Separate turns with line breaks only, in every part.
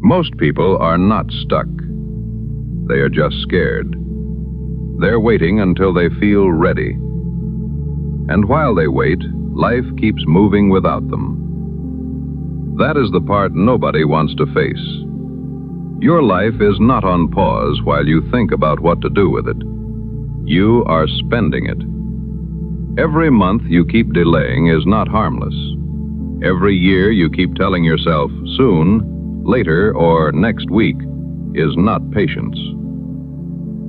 Most people are not stuck. They are just scared. They're waiting until they feel ready. And while they wait, life keeps moving without them. That is the part nobody wants to face. Your life is not on pause while you think about what to do with it. You are spending it. Every month you keep delaying is not harmless. Every year you keep telling yourself soon, later, or next week is not patience.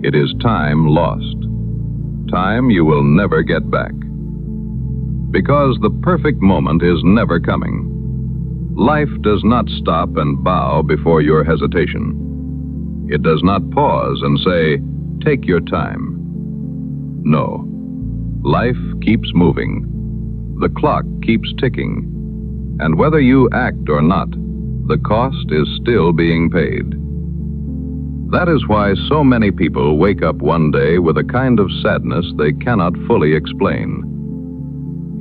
It is time lost. Time you will never get back. Because the perfect moment is never coming. Life does not stop and bow before your hesitation. It does not pause and say, "Take your time." No. Life keeps moving. The clock keeps ticking. And whether you act or not, the cost is still being paid. That is why so many people wake up one day with a kind of sadness they cannot fully explain.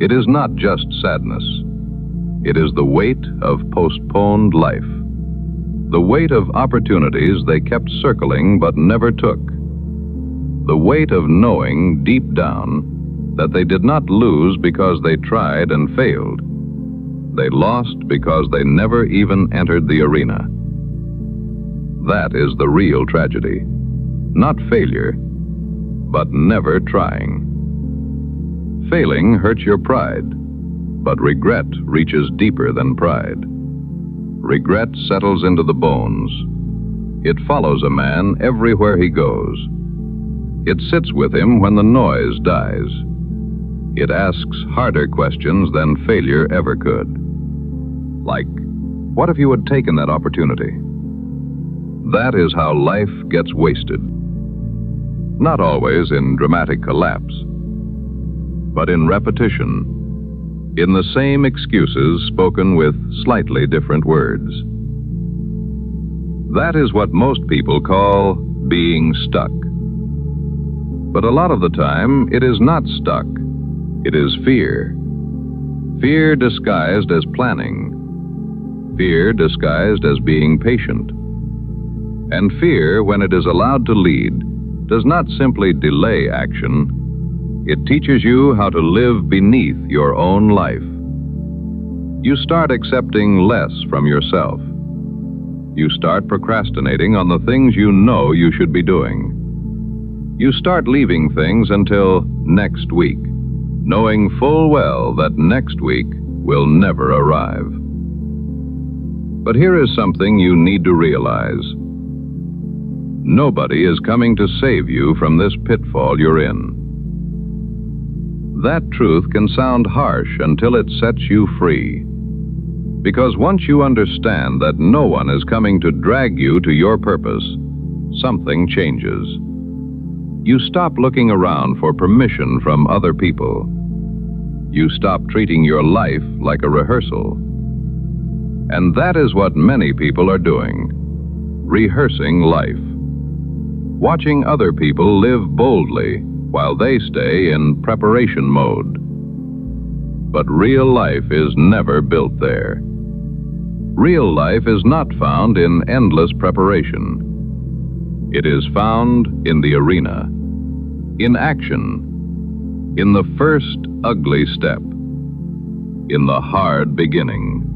It is not just sadness. It is the weight of postponed life. The weight of opportunities they kept circling but never took. The weight of knowing deep down that they did not lose because they tried and failed. They lost because they never even entered the arena. That is the real tragedy. Not failure, but never trying. Failing hurts your pride, but regret reaches deeper than pride. Regret settles into the bones. It follows a man everywhere he goes. It sits with him when the noise dies. It asks harder questions than failure ever could. Like, what if you had taken that opportunity? That is how life gets wasted. Not always in dramatic collapse, but in repetition, in the same excuses spoken with slightly different words. That is what most people call being stuck. But a lot of the time, it is not stuck. It is fear. Fear disguised as planning. Fear disguised as being patient. And fear, when it is allowed to lead, does not simply delay action. It teaches you how to live beneath your own life. You start accepting less from yourself. You start procrastinating on the things you know you should be doing. You start leaving things until next week, knowing full well that next week will never arrive. But here is something you need to realize. Nobody is coming to save you from this pitfall you're in. That truth can sound harsh until it sets you free. Because once you understand that no one is coming to drag you to your purpose, something changes. You stop looking around for permission from other people. You stop treating your life like a rehearsal. And that is what many people are doing, rehearsing life. Watching other people live boldly while they stay in preparation mode. But real life is never built there. Real life is not found in endless preparation. It is found in the arena, in action, in the first ugly step, in the hard beginning.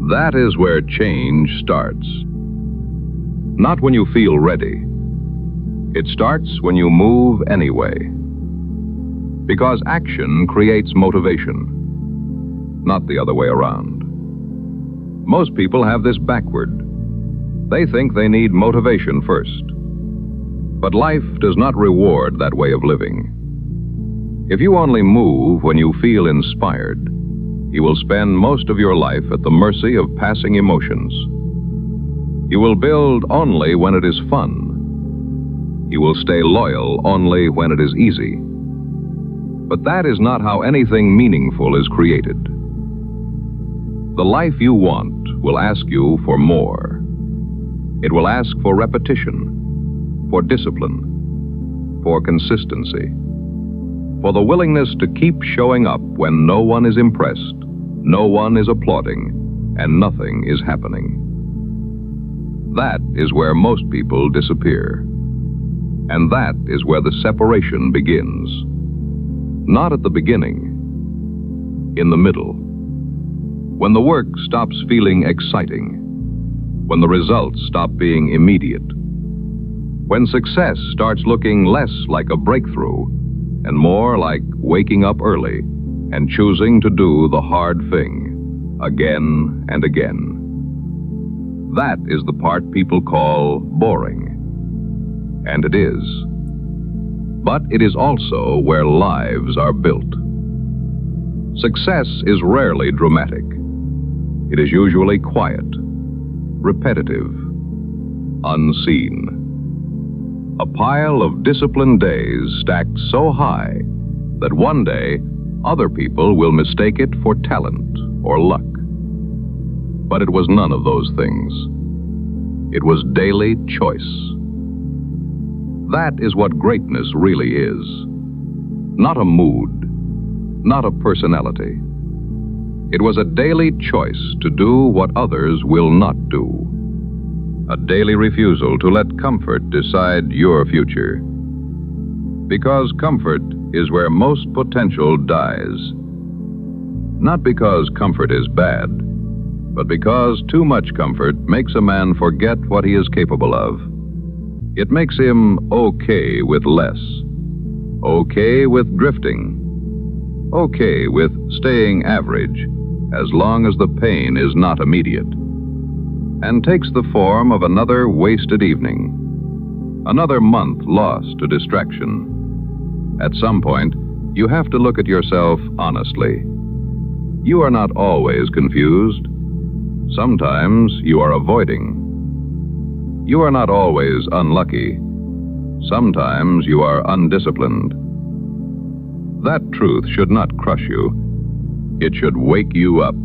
That is where change starts. Not when you feel ready. It starts when you move anyway. Because action creates motivation, not the other way around. Most people have this backward. They think they need motivation first. But life does not reward that way of living. If you only move when you feel inspired, you will spend most of your life at the mercy of passing emotions. You will build only when it is fun. You will stay loyal only when it is easy. But that is not how anything meaningful is created. The life you want will ask you for more. It will ask for repetition, for discipline, for consistency, for the willingness to keep showing up when no one is impressed, no one is applauding, and nothing is happening. That is where most people disappear. And that is where the separation begins. Not at the beginning, in the middle. When the work stops feeling exciting, when the results stop being immediate, when success starts looking less like a breakthrough and more like waking up early and choosing to do the hard thing again and again. That is the part people call boring. And it is. But it is also where lives are built. Success is rarely dramatic. It is usually quiet, repetitive, unseen. A pile of disciplined days stacked so high that one day other people will mistake it for talent or luck. But it was none of those things. It was daily choice. That is what greatness really is. Not a mood, not a personality. It was a daily choice to do what others will not do. A daily refusal to let comfort decide your future. Because comfort is where most potential dies. Not because comfort is bad, but because too much comfort makes a man forget what he is capable of. It makes him okay with less, okay with drifting, okay with staying average as long as the pain is not immediate, and takes the form of another wasted evening, another month lost to distraction. At some point, you have to look at yourself honestly. You are not always confused. Sometimes you are avoiding. You are not always unlucky. Sometimes you are undisciplined. That truth should not crush you. It should wake you up.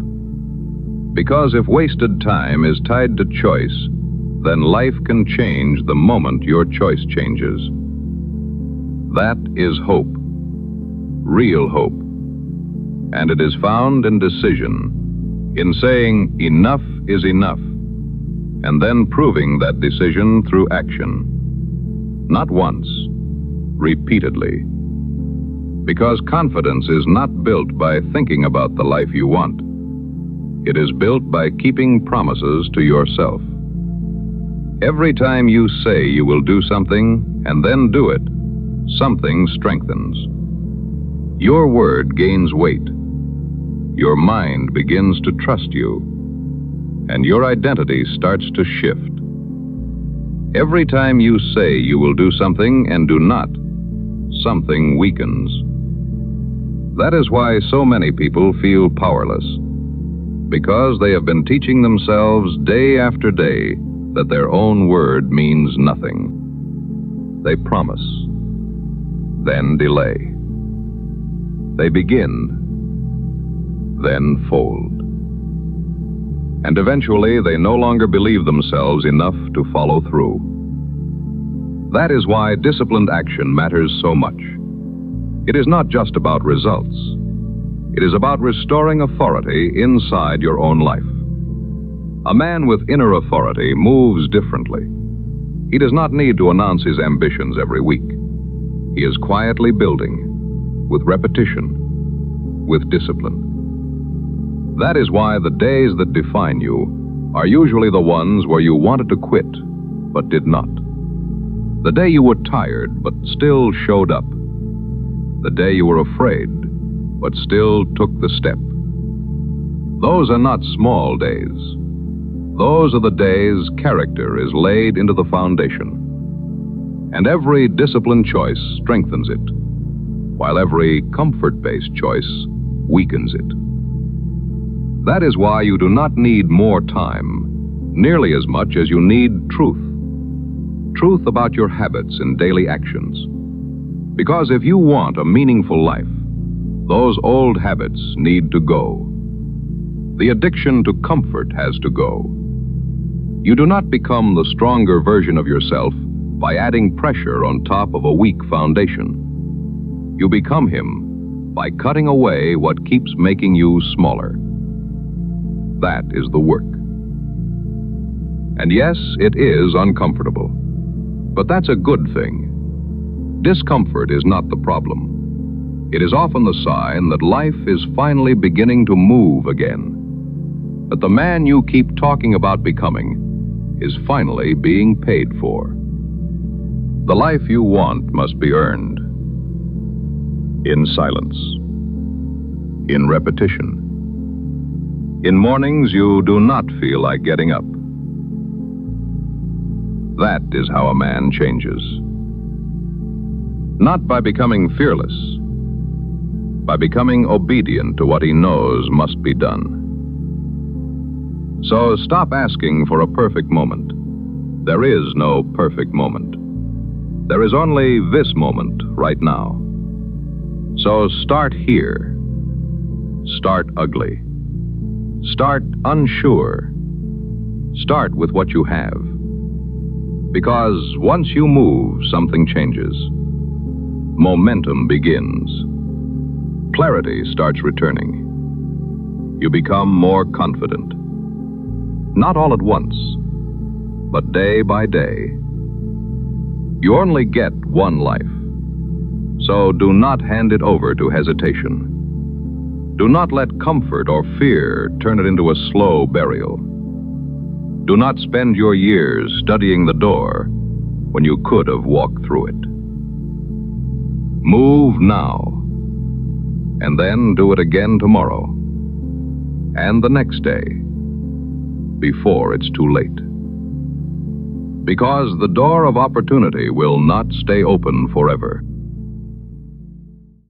Because if wasted time is tied to choice, then life can change the moment your choice changes. That is hope. Real hope. And it is found in decision, in saying enough is enough, and then proving that decision through action. Not once, repeatedly. Because confidence is not built by thinking about the life you want. It is built by keeping promises to yourself. Every time you say you will do something and then do it, something strengthens. Your word gains weight. Your mind begins to trust you, and your identity starts to shift. Every time you say you will do something and do not, something weakens. That is why so many people feel powerless, because they have been teaching themselves day after day that their own word means nothing. They promise, then delay. They begin, then fold. And eventually they no longer believe themselves enough to follow through. That is why disciplined action matters so much. It is not just about results. It is about restoring authority inside your own life. A man with inner authority moves differently. He does not need to announce his ambitions every week. He is quietly building, with repetition, with discipline. That is why the days that define you are usually the ones where you wanted to quit, but did not. The day you were tired, but still showed up. The day you were afraid, but still took the step. Those are not small days. Those are the days character is laid into the foundation. And every disciplined choice strengthens it, while every comfort-based choice weakens it. That is why you do not need more time, nearly as much as you need truth. Truth about your habits and daily actions. Because if you want a meaningful life, those old habits need to go. The addiction to comfort has to go. You do not become the stronger version of yourself by adding pressure on top of a weak foundation. You become him by cutting away what keeps making you smaller. That is the work. And yes, it is uncomfortable. But that's a good thing. Discomfort is not the problem. It is often the sign that life is finally beginning to move again. That the man you keep talking about becoming is finally being paid for. The life you want must be earned. In silence. In repetition. In mornings you do not feel like getting up. That is how a man changes. Not by becoming fearless, by becoming obedient to what he knows must be done. So stop asking for a perfect moment. There is no perfect moment. There is only this moment right now. So start here. Start ugly. Start unsure. Start with what you have. Because once you move, something changes. Momentum begins. Clarity starts returning. You become more confident. Not all at once, but day by day. You only get one life, so do not hand it over to hesitation. Do not let comfort or fear turn it into a slow burial. Do not spend your years studying the door when you could have walked through it. Move now, and then do it again tomorrow, and the next day, before it's too late. Because the door of opportunity will not stay open forever.